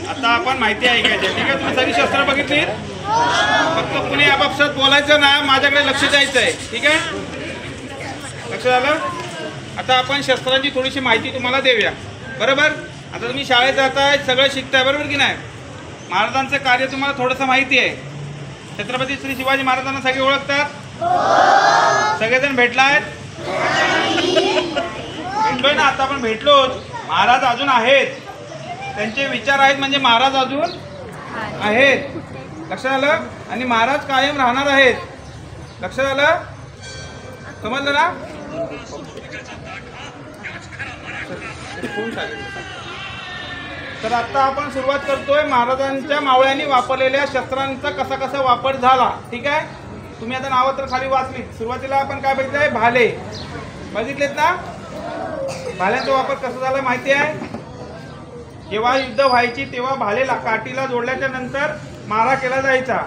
आता आपण माहिती ऐकायची, ठीक आहे? तुम्ही सगळी शस्त्र बघितली, फक्त कुणी आपापसात बोलायचं ना, माझ्याकडे लक्ष द्यायचं आहे, ठीक आहे? लक्ष झालं? आता आपण शस्त्रांची थोडीशी माहिती तुम्हाला देऊया, बरोबर? आता तुम्ही शाळेत जाताय, सगळं शिकताय, बरोबर की नाही? महाराजांचं कार्य तुम्हाला थोडंसं माहिती आहे. छत्रपती श्री शिवाजी महाराजांना सगळे ओळखतात? सगळेजण भेटलायत? भेटलोय ना, आता आपण भेटलोच. महाराज अजून आहेत, त्यांचे विचार आहेत म्हणजे महाराज अजून आहेत. लक्षात आलं? आणि महाराज कायम राहणार आहेत. लक्षात आलं? समजलं ना? तर आता आपण सुरुवात करतोय महाराजांच्या मावळ्यांनी वापरलेल्या शस्त्रांचा कसा कसा वापर झाला, ठीक आहे? तुम्ही आता नावं तर खाली वाचली. सुरुवातीला आपण काय बघितलंय? भाले बघितलेत ना? भाल्यांचा वापर कसा झाला माहिती आहे? जेव्हा युद्ध व्हायची तेव्हा भालेला काठीला जोडल्याच्या नंतर मारा केला जायचा.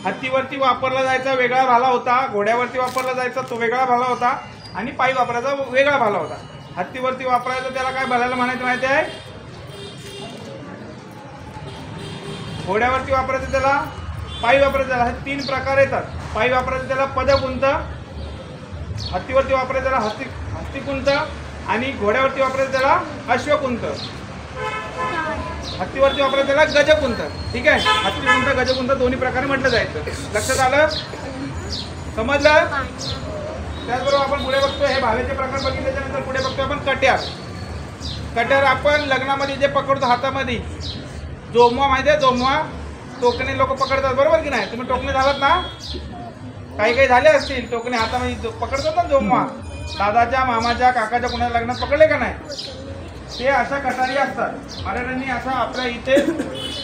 हत्तीवरती वापरला जायचा वेगळा भाला होता, घोड्यावरती वापरला जायचा तो वेगळा भाला होता, आणि पायी वापरायचा वेगळा भाला होता. हत्तीवरती वापरायचा त्याला काय भाल्याला म्हणायचं माहिती आहे? घोड्यावरती वापरायचं त्याला पायी वापरायचं त्याला. हे 3 प्रकार येतात. पायी वापरायचं त्याला पदकुंत, हत्तीवरती वापरायचं त्याला हस्तिकुंत, आणि घोड्यावरती वापरायचं त्याला अश्वकुंत, हत्तीवरती वापरायचं त्याला गजकुंत, ठीक आहे? हत्तीकुंत गजकुंत दोन्ही प्रकारे म्हटलं जायचं. लक्षात आलं? समजलं? त्याचबरोबर आपण पुढे बघतोय, हे भाल्याचे प्रकार बघितल्याच्यानंतर पुढे बघतोय आपण कट्यार. कट्यार आपण लग्नामध्ये जे पकडतो हातामध्ये, जोमवा माहिती आहे? जोमवा टोकणे लोक पकडतात, बरोबर की नाही? तुम्ही टोकणे झालात ना? काही काही झाले असतील टोकणे हातामध्ये पकडतात ना जोमवा. दादाच्या, मामाच्या, काकाच्या कोणाच्या लग्नात पकडले का नाही? ते अशा कटारी असतात. महाराजांनी असा आपल्या इथे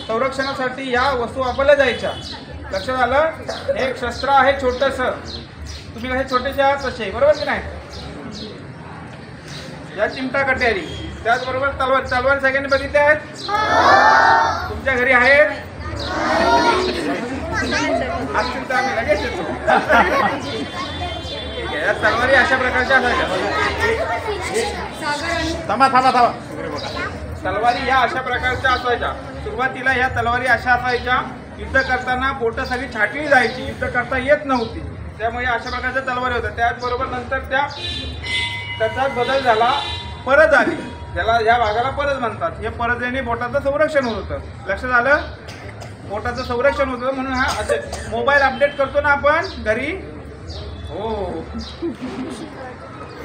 संरक्षणासाठी या वस्तू वापरल्या जायच्या. लक्षात आलं? एक शस्त्र आहे छोटंसं, तुम्ही हे छोटेसे आहात तसे, बरोबर की नाही? या चिमटा कट्यारी. त्याचबरोबर तलवार. तलवार सगळ्यांनी बघितले आहेत? तुमच्या घरी आहेत? असतील तर आम्ही लगेच येतो. या तलवारी अशा प्रकारच्या असायच्या. थांबा. तलवारी या अशा प्रकारच्या असायच्या. सुरुवातीला या तलवारी अशा असायच्या, युद्ध करताना बोटं सगळी छाटली जायची, युद्ध करता येत नव्हती, त्यामुळे अशा प्रकारच्या तलवारी होत्या. त्याचबरोबर नंतर त्याचा बदल झाला, परत आली, ज्याला या भागाला परत म्हणतात. हे परत बोटाचं संरक्षण होत होतं. लक्षात आलं? बोटाचं संरक्षण होतं म्हणून हा असे मोबाईल अपडेट करतो ना आपण घरी, हो,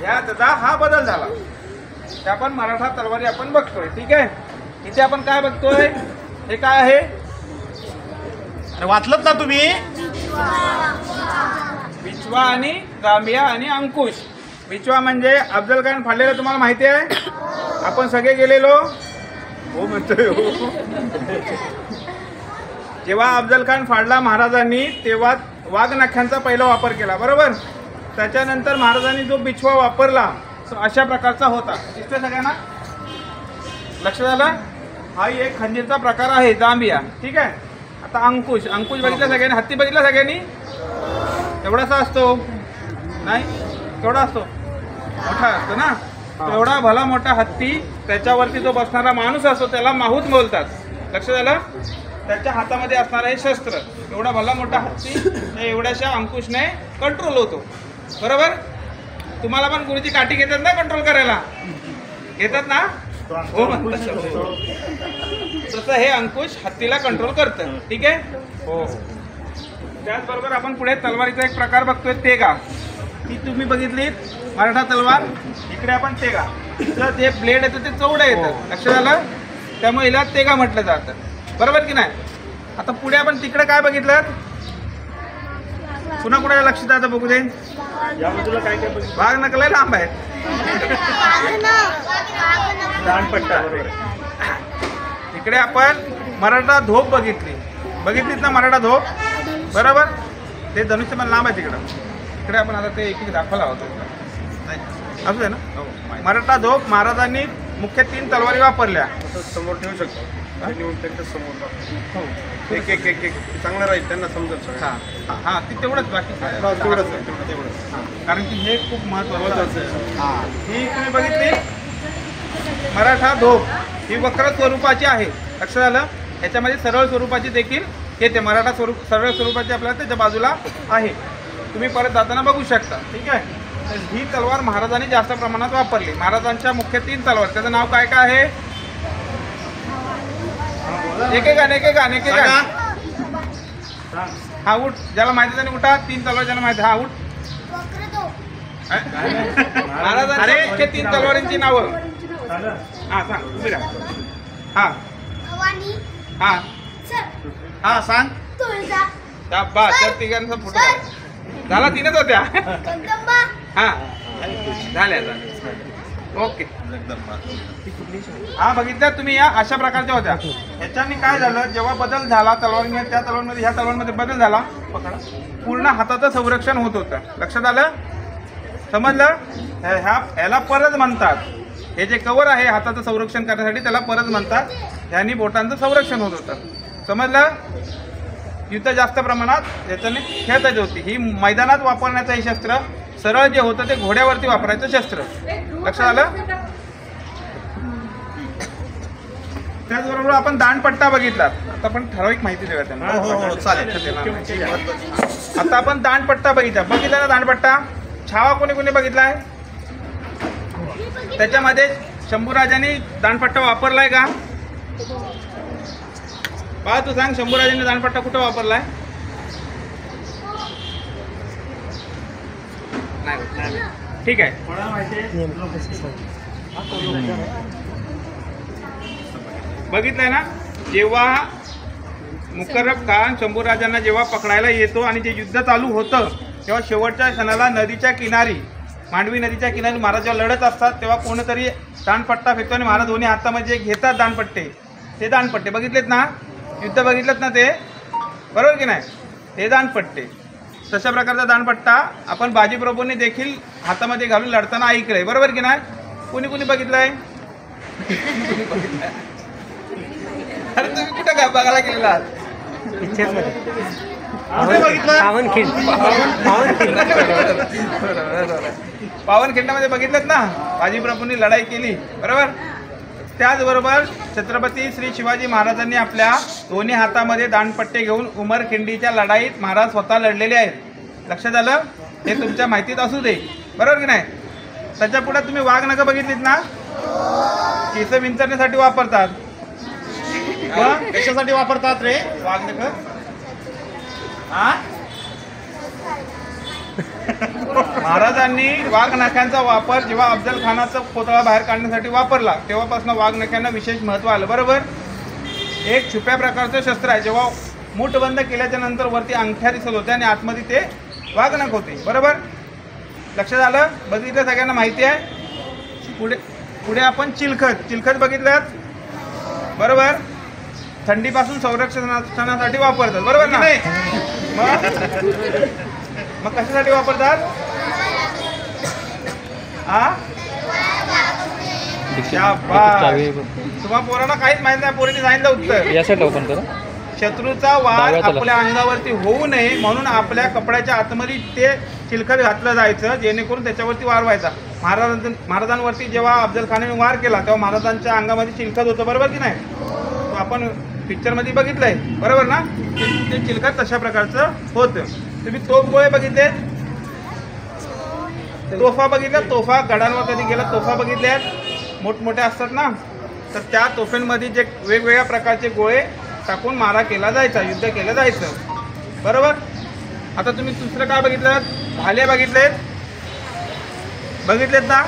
त्याचा हा बदल झाला. त्या पण मराठा तलवारी आपण बघतोय, ठीक आहे? इथे आपण काय बघतोय? हे काय आहे? वाचलत ना तुम्ही? बिचवा आणि जांभिया आणि अंकुश. बिचवा म्हणजे अफजल खान फाडलेलं तुम्हाला माहिती आहे? आपण सगळे गेलेलो, हो म्हणतोय हो. जेव्हा अफजल खान फाडला महाराजांनी तेव्हा वाघनख्यांचा पहिला वापर केला, बरोबर? त्याच्यानंतर महाराजांनी जो बिछवा वापरला तो अशा प्रकारचा होता. दिसतंय सगळ्यांना? लक्षात आलं? हा एक खंजीरचा प्रकार आहे, जांभिया, ठीक आहे? आता अंकुश. अंकुश बघितला सगळ्यांनी? हत्ती बघितला सगळ्यांनी? एवढासा असतो नाही? केवढा असतो? मोठा असतो ना? एवढा भला मोठा हत्ती, त्याच्यावरती जो बसणारा माणूस असतो त्याला माहूत बोलतात. लक्षात आलं? त्याच्या हातामध्ये असणारं हे शस्त्र, एवढा भला मोठा हत्ती हे एवढ्याशा अंकुशने कंट्रोल होतो, बरोबर? तुम्हाला पण गुरुजी काठी घेतात ना कंट्रोल करायला? घेतात ना? हो म्हणतात. तसं हे अंकुश हत्तीला कंट्रोल करतं, ठीक आहे? हो. त्याचबरोबर आपण पुढे तलवारीचा एक प्रकार बघतोय, तेगा. ती तुम्ही बघितलीत मराठा तलवार. इकडे आपण तेगा. तर जे ब्लेड येतं ते चौडं येतं. लक्षात आलं? त्यामुळे हिला तेगा म्हटलं जातं, बरोबर की नाही? आता पुढे आपण तिकडे काय बघितलं? पुन्हा कुठे लक्ष द्यायचं बघू दे. या बाजूला काय काय बघितलं? वाघ नकला लांब आहे. इकडे आपण मराठा धोप बघितलीत ना? मराठा धोप, बरोबर? ते धनुष्य पण लांब आहे तिकडं. इकडे आपण आता ते एक दाखवला होता, असू दे ना? मराठा धोप महाराजांनी मुख्य 3 तलवारी वापरल्या. समोर ठेवू शकतो त्यांच्या समोर. हो, एक एक एक एक चांगलं राहील, त्यांना समजत. हां हां, ती तेवढंच, बाकी तेवढंच. कारण की हे खूप महत्त्वाचं आहे. ही तुम्ही बघितली मराठा धोप ही वक्र स्वरूपाची आहे. लक्षात आलं. याच्यामध्ये सरळ स्वरूपाची देखील येते. मराठा सरळ स्वरूपाची आपल्याला त्याच्या बाजूला आहे. तुम्ही परत जाताना बघू शकता. ठीक आहे. तर ही तलवार महाराजांनी जास्त प्रमाणात वापरली. महाराजांच्या मुख्य 3 तलवार. त्याचं नाव काय काय आहे? एकेकाने हा उठ. ज्याला माहिती त्याने उठा. 3 तलवार ज्याला माहिती हा उठ. महाराजांच्या मुख्य 3 तलवारींची नावं. हा सांग. उभी राहा. हा हा हा सांग. त्या बा त्या तिघांचा फोटो झाला. 3च होत्या. हा झाल्या. ओके. हा बघितल्या तुम्ही. या अशा प्रकारच्या होत्या. ह्याच्याने काय झालं, जेव्हा बदल झाला तलवारीने, त्या तलवारमध्ये ह्या तलवारमध्ये बदल झाला, पूर्ण हाताचं संरक्षण होत होतं. लक्षात आलं. समजलं. ह्याला परज म्हणतात. हे जे कवर आहे हाताचं संरक्षण करण्यासाठी त्याला परज म्हणतात. ह्यानी बोटांचं संरक्षण होत होतं. समजलं. युद्ध जास्त प्रमाणात याच्याने खेळता होती. ही मैदानात वापरण्याचं हे शस्त्र. सरळ जे होतं ते घोड्यावरती वापरायचं शस्त्र. लक्षात आलं. त्याचबरोबर आपण दांडपट्टा बघितला. आता आपण ठराविक माहिती देऊया त्यांना. चालेल. आता आपण दांडपट्टा बघितला ना. दांडपट्टा छावा कोणी कोणी बघितलाय? त्याच्यामध्ये शंभूराजांनी दांडपट्टा वापरलाय का? बा तू सांग. शंभूराजांनी दांडपट्टा कुठं वापरलाय? नाही. ठीक आहे. बघितलंय ना. जेव्हा मुकर्रब खान शंभूराजांना जेव्हा पकडायला येतो आणि जे युद्ध चालू होतं तेव्हा शेवटच्या क्षणाला नदीच्या किनारी, मांडवी नदीच्या किनारी महाराज जेव्हा लढत असतात तेव्हा कोणतरी दांडपट्टा फेकतो आणि महाराज दोन्ही हातामध्ये घेतात दांडपट्टे. ते दांडपट्टे बघितलेत ना. युद्ध बघितलं ना ते. बरोबर की नाही. हे दांडपट्टे. तशा प्रकारचा दांडपट्टा आपण बाजीप्रभूंनी देखील हातामध्ये घालून लढताना ऐकलंय. बरोबर की नाही. कुणी कुणी बघितलंय? अरे तुम्ही कुठं काय बघायला गेलेला आहात? पावनखिंडामध्ये बघितलं ना. बाजीप्रभूंनी लढाई केली. बरोबर. त्याचबरोबर छत्रपती श्री शिवाजी महाराजांनी आपल्या दोन्ही हातामध्ये दांडपट्टे घेऊन उमरखिंडीच्या लढाईत महाराज स्वतः लढलेले आहेत. लक्षात आलं. हे तुमच्या माहितीत असू दे. बरोबर की नाही. त्याच्या पुढे तुम्ही वाघनखं बघितलीत ना. केस विंचरण्यासाठी वापरतात. कशासाठी वापरतात रे वाघनखं? हा. महाराजांनी वाघनख्यांचा वापर जेव्हा अफजल खानाचा पुतळा बाहेर काढण्यासाठी वापरला तेव्हापासून वाघनख्यांना विशेष महत्त्व आलं. बरोबर. एक छुप्या प्रकारचं शस्त्र आहे. जेव्हा मूठ बंद केल्याच्या नंतर वरती अंगठ्या दिसत होत्या आणि आतमध्ये ते वाघनख होते. बरोबर. लक्षात आलं. बघितलं सगळ्यांना माहिती आहे. पुढे आपण चिलखत बघितलं. बरोबर. थंडीपासून संरक्षणासाठी वापरतात. बरोबर ना. मग कशासाठी वापरतात? तुम्हा पोरांना काहीच माहित नाही. पोरांनी सांगितलं उत्तर. शत्रूचा वार आपल्या अंगावरती होऊ नये म्हणून आपल्या कपड्याच्या आतमध्ये ते चिलखत घातलं जायचं जेणेकरून त्याच्यावरती वार व्हायचा. महाराजांवरती जेव्हा अफजल खानाने वार केला तेव्हा महाराजांच्या अंगामध्ये चिलखत होतं. बरोबर की नाही. तो आपण पिक्चरमध्ये बघितलंय. बरोबर ना. ते चिलखत तशा प्रकारचं होतं. तुम्ही तोफ गोळे बघितले. तोफा बघितल्या. तोफा गडांवर कधी गेला तोफा बघितल्या. मोठमोठ्या असतात ना. तर त्या तोफांमध्ये जे वेगवेगळ्या प्रकारचे गोळे टाकून मारा केला जायचा. युद्ध केलं जायचं. बरोबर. आता तुम्ही दुसरं काय बघितलं? भाले बघितलेत ना.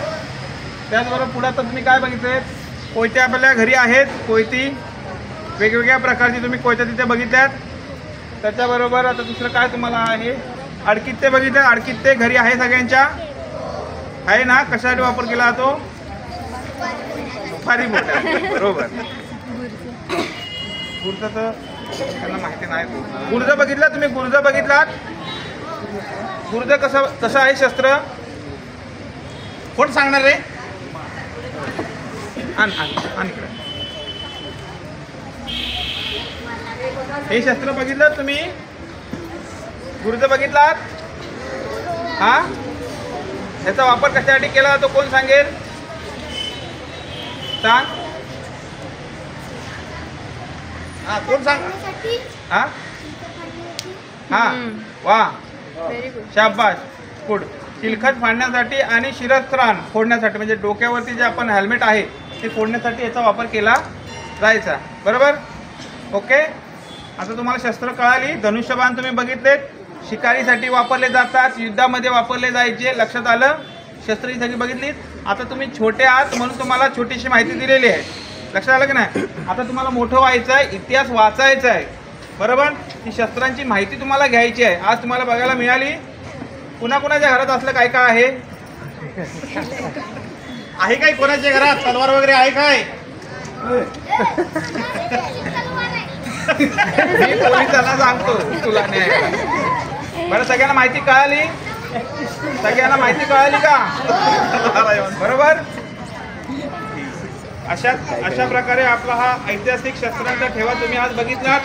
त्याचबरोबर पुढे आता तुम्ही काय बघितलेत? कोयते आपल्या घरी आहेत. कोयती वेगवेगळ्या प्रकारची तुम्ही कोयत्या तिथे बघितल्यात. त्याच्याबरोबर आता दुसरं काय तुम्हाला आहे? अडकित्ते बघितले. अडकित्ते घरी आहे सगळ्यांच्या. आहे ना. कशासाठी वापर केला जातो? दुपारी मोठ्या. बरोबर. गुर्ज तर त्यांना माहिती नाही. गुर्ज बघितला तुम्ही? गुर्ज बघितलात? गुर्ज कसं आहे शस्त्र? कोण सांगणार रे? आण इकडे. हे शस्त्र बघितलं तुम्ही? गुर्ज बघितलात? हा. ह्याचा वापर कशासाठी केला जातो कोण सांगेल? सांग. हा कोण सांग. हा हा वा व्हेरी गुड. शाबाश. गुड. चिलखत फाडण्यासाठी आणि शिरस्त्राण फोडण्यासाठी म्हणजे डोक्यावरती जे आपण हेल्मेट आहे ते फोडण्यासाठी याचा वापर केला जायचा. बरोबर. ओके. आता तुम्हाला शस्त्र कळाली. धनुष्यबाण तुम्ही बघितलेत, शिकारीसाठी वापरले जातात, युद्धामध्ये वापरले जायचे. लक्षात आलं. शस्त्र ही सगळी बघितलीत. आता तुम्ही छोटे आहात म्हणून तुम्हाला छोटीशी माहिती दिलेली आहे. लक्षात आलं की नाही. आता तुम्हाला मोठं व्हायचं आहे, इतिहास वाचायचा आहे. बरोबर. ही शस्त्रांची माहिती तुम्हाला घ्यायची आहे. आज तुम्हाला बघायला मिळाली. कुणाकुणाच्या घरात असलं काय काय आहे? आहे काय कोणाच्या घरात तलवार वगैरे आहे काय? मी पोलिसांना सांगतो तुला न्यायला. बरं सगळ्यांना माहिती कळाली. सगळ्यांना माहिती कळाली का? बरोबर. अशा प्रकारे आपला हा ऐतिहासिक शस्त्रांचा ठेवा तुम्ही आज बघितलात.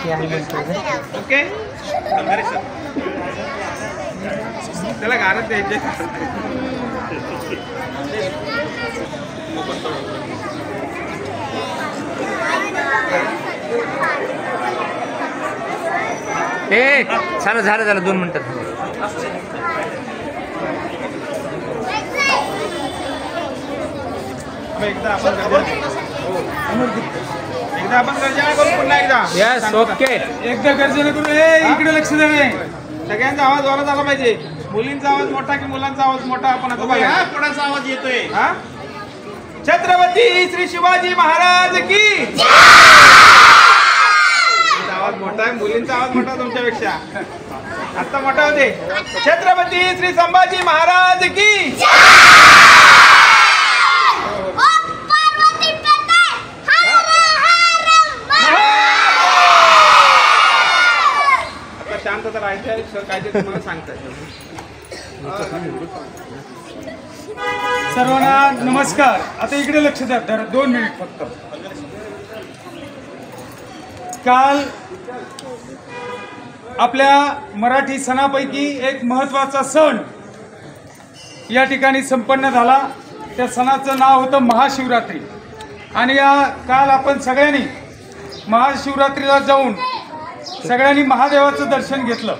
ओके. त्याला गारच द्यायचे. झालं 2 मिनिटात. एकदा आपण गर्जना करू. पुन्हा एकदा. यस. ओके. एकदा गर्जना करू. इकडे लक्ष द्या. सगळ्यांचा आवाज वाढत आला पाहिजे. मुलींचा आवाज मोठा की मुलांचा आवाज मोठा आपण आता बघा. कोणाचा आवाज येतोय? हा. छत्रपती श्री शिवाजी महाराज की. आवाज मोठा आहे, मुलींचा आवाज मोठा तुमच्यापेक्षा. आता मोठा होते. छत्रपती श्री संभाजी महाराज की. आता शांतता राहायचं. काय ते तुम्हाला सांगताय. सर्वांना नमस्कार. आता इकडे लक्ष द्या. 2 मिनिट फक्त. काल आपल्या मराठी सणापैकी एक महत्त्वाचा सण या ठिकाणी संपन्न झाला. त्या सणाचं नाव होतं महाशिवरात्री. आणि काल आपण सगळ्यांनी महाशिवरात्रीला जाऊन सगळ्यांनी महादेवाचं दर्शन घेतलं.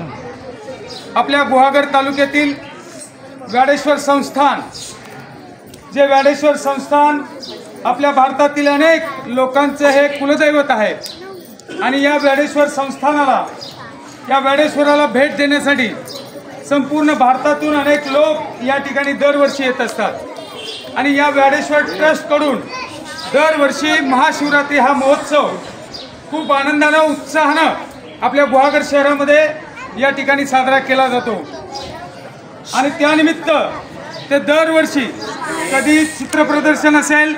आपल्या गुहागर तालुक्यातील व्याडेश्वर संस्थान, जे व्याडेश्वर संस्थान आपल्या भारतातील अनेक लोकांचं हे कुलदैवत आहे. आणि या व्याडेश्वर संस्थानाला, या व्याडेश्वराला भेट देण्यासाठी संपूर्ण भारतातून अनेक लोक या ठिकाणी दरवर्षी येत असतात. आणि या व्याडेश्वर ट्रस्टकडून दरवर्षी महाशिवरात्री हा महोत्सव खूप आनंदानं, उत्साहानं आपल्या गुहागर शहरामध्ये या ठिकाणी साजरा केला जातो. आणि त्यानिमित्त ते दरवर्षी कधी चित्रप्रदर्शन असेल,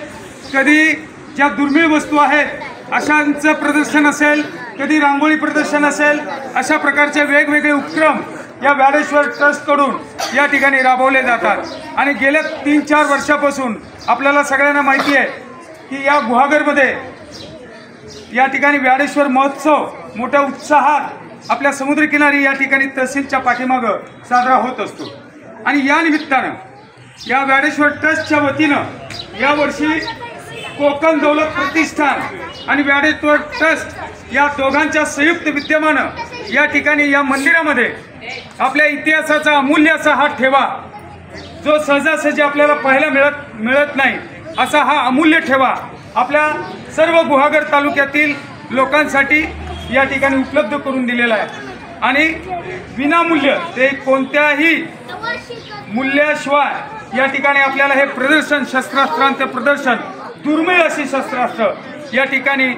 कधी ज्या दुर्मिळ वस्तू आहेत अशांचं प्रदर्शन असेल, कधी रांगोळी प्रदर्शन असेल, अशा प्रकारचे वेगवेगळे उपक्रम या व्याडेश्वर ट्रस्टकडून या ठिकाणी राबवले जातात. आणि गेल्या 3-4 वर्षापासून आपल्याला सगळ्यांना माहिती आहे की या गुहागरमध्ये या ठिकाणी व्याडेश्वर महोत्सव मोठ्या उत्साहात आपल्या समुद्रकिनारी या ठिकाणी तहसीलच्या पाठीमागं साजरा होत असतो. आणि या निमित्तानं या व्याडेश्वर ट्रस्टच्या वतीनं यावर्षी कोकण दौलत प्रतिष्ठान आणि व्याडेश्वर ट्रस्ट या दोघांच्या संयुक्त विद्यमानं या ठिकाणी या मंदिरामध्ये आपल्या इतिहासाचा अमूल्य असा हा ठेवा, जो सहजासहजी आपल्याला पाहायला मिळत नाही असा हा अमूल्य ठेवा आपल्या सर्व गुहागर तालुक्यातील लोकांसाठी या ठिकाणी उपलब्ध करून दिलेला आहे. आणि विनामूल्य, ते कोणत्याही मूल्याशिवाय या ठिकाणी आपल्याला हे प्रदर्शन, शस्त्रास्त्रांचं प्रदर्शन, दुर्मिळ अशी शस्त्रास्त्र या ठिकाणी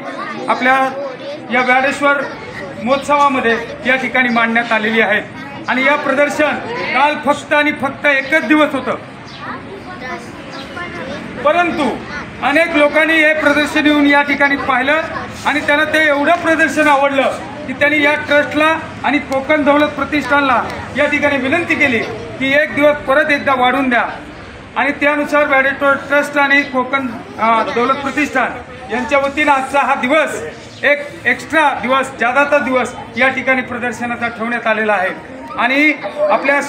आपल्या या व्याडेश्वर महोत्सवामध्ये या ठिकाणी मांडण्यात आलेली आहेत. आणि या प्रदर्शन काल फक्त आणि फक्त एकच दिवस होतं, परंतु अनेक लोकांनी हे प्रदर्शन येऊन या ठिकाणी पाहिलं आणि त्यांना ते एवढं प्रदर्शन आवडलं की त्यांनी या ट्रस्टला आणि कोकण दौलत प्रतिष्ठानला या ठिकाणी विनंती केली की एक दिवस परत एकदा वाढवून द्या. आणि त्यानुसार व्याडेश्वर ट्रस्ट आणि कोकण दौलत प्रतिष्ठान यांच्या वतीनं आजचा हा दिवस एक एक्स्ट्रा दिवस, जादाचा दिवस या ठिकाणी प्रदर्शनाचा ठेवण्यात आलेला आहे. आणि आपल्या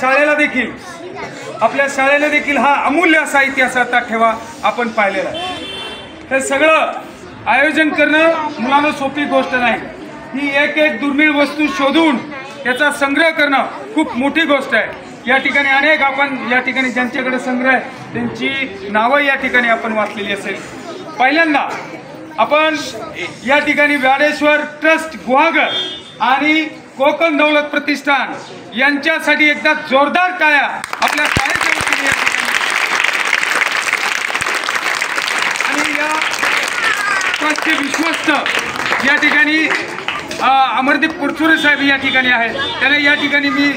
शाळेला देखील हा अमूल्य असा इतिहासाचा ठेवा आपण पाहिलेला आहे. हे सगळं आयोजन करणं मुलांना सोपी गोष्ट नाही. ही एक एक दुर्मिळ वस्तू शोधून त्याचा संग्रह करणं खूप मोठी गोष्ट आहे. या ठिकाणी अनेक आपण या ठिकाणी ज्यांच्याकडे संग्रह आहे त्यांची नावं या ठिकाणी आपण वाचलेली असेल. पहिल्यांदा आपण या ठिकाणी व्याडेश्वर ट्रस्ट गुहागर आणि कोकण दौलत प्रतिष्ठान यांच्यासाठी एकदा जोरदार टाळ्या आपल्या शाळेच्या वतीने या ठिकाणी. आणि या ट्रस्टचे विश्वस्त या ठिकाणी अमरदीप पुरचुरे साहेब या ठिकाणी आहेत. त्यांना या ठिकाणी मी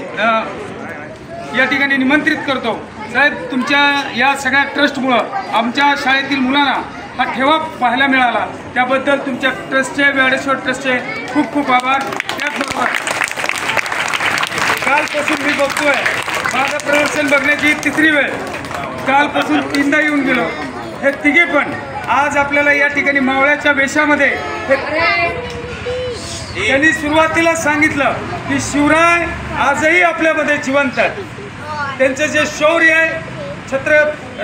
या ठिकाणी निमंत्रित करतो. साहेब, तुमच्या या सगळ्या ट्रस्टमुळं आमच्या शाळेतील मुलांना हा ठेवा पाहायला मिळाला, त्याबद्दल तुमच्या ट्रस्टचे, व्याडेश्वर ट्रस्टचे खूप खूप आभार. त्याचबरोबर कालपासून मी बघतोय, माझं प्रदर्शन बघण्याची तिसरी वेळ, कालपासून 3दा येऊन गेलो. हे तिघे पण आज आपल्याला या ठिकाणी मावळ्याच्या वेशामध्ये त्यांनी सुरुवातीला सांगितलं की शिवराय आजही आपल्यामध्ये जिवंत आहेत. त्यांचं जे शौर्य आहे,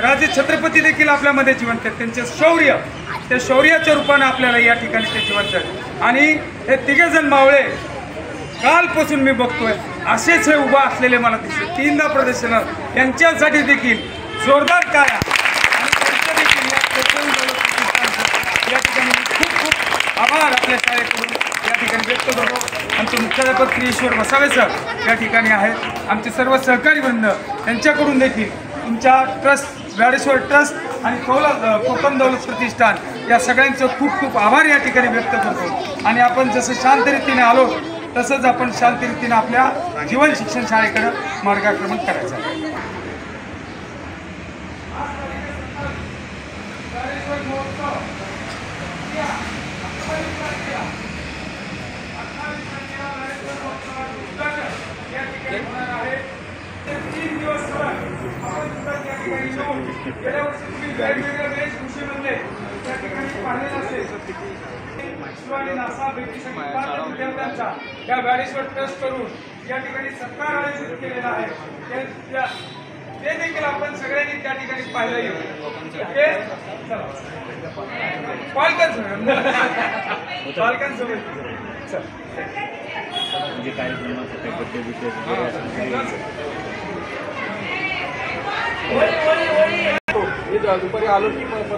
राजे छत्रपती देखील आपल्यामध्ये जिवंत आहेत. त्यांचे शौर्य, त्या शौर्याच्या रूपानं आपल्याला या ठिकाणी ते जिवंत आहेत. आणि हे तिघेजण मावळे कालपासून मी बघतोय असेच हे उभा असलेले मला दिसले. 3दा प्रदर्शन यांच्यासाठी देखील जोरदार टाळ्या. आणि त्यांचं देखील या ठिकाणी खूप खूप आभार आपल्या शाळेकडून या ठिकाणी व्यक्त करतो. आमचे मुख्याध्यापक श्री ईश्वर वसावे सर या ठिकाणी आहेत. आमचे सर्व सहकारी वृंद त्यांच्याकडून देखील तुमच्या ट्रस्ट, व्याडेश्वर ट्रस्ट आणि कोकण दौलत प्रतिष्ठान या सगळ्यांचं खूप खूप आभार या ठिकाणी व्यक्त करतो. आणि आपण जसं शांतरीतीने आलो तसंच आपण शांतरीतीने आपल्या जीवन शिक्षण शाळेकडे मार्गक्रमण करायचं आहे. गेल्या वर्षी तुम्ही वेगवेगळ्या वेशभूषेमध्ये त्या ठिकाणी पाहिलेलं असेल. इस्रो आणि नासा भेटीसाठी 5 विद्यार्थ्यांचा या व्याडेश्वर ट्रस्ट करून या ठिकाणी सत्कार आयोजित केलेला आहे. ते देखील आपण सगळ्यांनी त्या ठिकाणी पाहायला येऊ. पालकांसोबत म्हणजे कार्यक्रमासाठी दुपारी आलो की परत